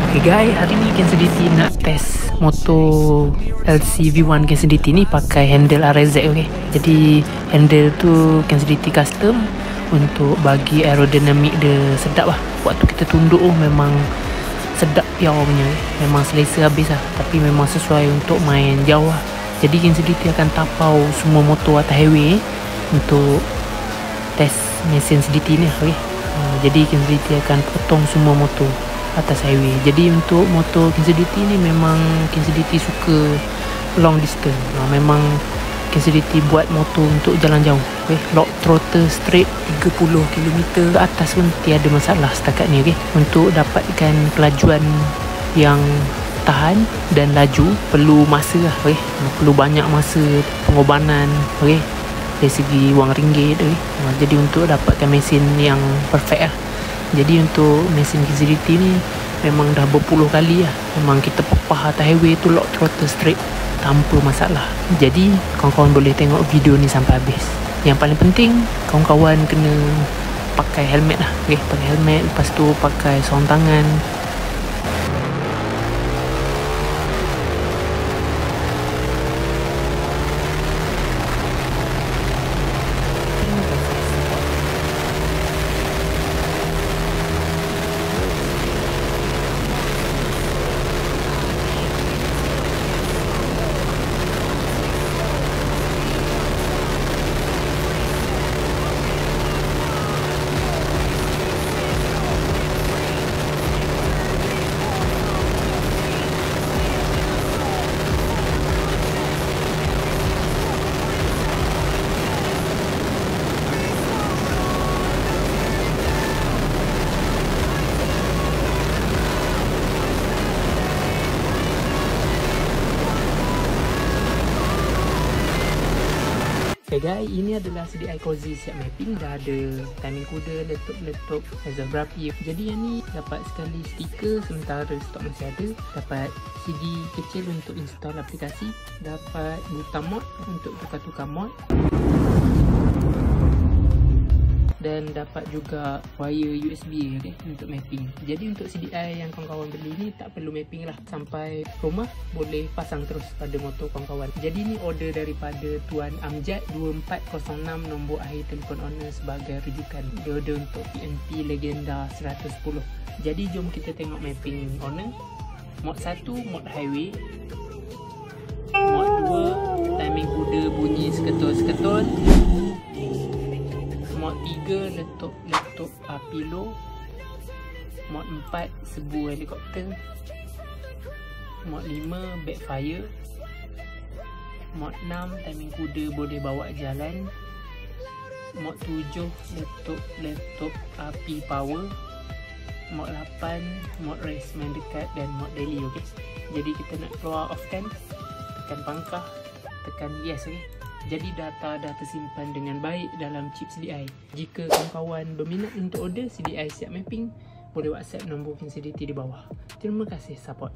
Okay guys, hari ni KNCDT nak test motor LC V1 KNCDT ni pakai handle RZ. Okay, jadi handle tu KNCDT custom untuk bagi aerodinamik dia sedap lah. Waktu kita tunduk memang sedap piau punya, memang selesa habis lah. Tapi memang sesuai untuk main jauh lah. Jadi KNCDT akan tapau semua motor atas highway untuk test mesin CDT ni. Okay, jadi KNCDT akan potong semua motor atas highway. Jadi untuk motor KNCDT ni memang KNCDT suka long distance. Memang KNCDT buat motor untuk jalan jauh. Okay, lock throttle straight 30 km ke atas pun tiada masalah setakat ni. Okay, untuk dapatkan kelajuan yang tahan dan laju perlu masa lah. Okay, perlu banyak masa pengorbanan. Okay, dari segi wang ringgit. Okay, jadi untuk dapatkan mesin yang perfect lah. Jadi untuk mesin KNCDT ni memang dah berpuluh kali lah memang kita pepah atas highway tu lock throttle straight tanpa masalah. Jadi kawan-kawan boleh tengok video ni sampai habis. Yang paling penting kawan-kawan kena pakai helmet lah. Okay, pakai helmet, lepas tu pakai sarung tangan. Okay guys, ini adalah CDI Cozy siap mapping. Dah ada timing kuda, letup exhaust berapi. Jadi yang ni dapat sekali stiker sementara stok masih ada. Dapat CD kecil untuk install aplikasi. Dapat butang mod untuk tukar-tukar mod. Dan dapat juga wire USB, okay, untuk mapping. Jadi untuk CDI yang kawan-kawan beli ni tak perlu mapping lah. Sampai rumah boleh pasang terus pada motor kawan-kawan. Jadi ni order daripada Tuan Amjad 2406, nombor akhir telefon owner sebagai rujukan. Dia order untuk PNP Legenda 110. Jadi jom kita tengok mapping owner. Mod 1 mod highway. Mod 2 timing kuda bunyi seketul-seketul. Mod 3 letup api low. Mod 4 sebu helikopter. Mod 5 backfire. Mod 6 timing kuda boleh bawa jalan. Mod 7 letup api power. Mod 8 mod race main dekat dan mod daily. Okay, jadi kita nak keluar off kan, tekan pangkah, tekan yes. Okay, jadi data dah tersimpan dengan baik dalam chip CDI. Jika kawan-kawan berminat untuk order CDI siap mapping, boleh WhatsApp nombor KNCDT di bawah. Terima kasih support.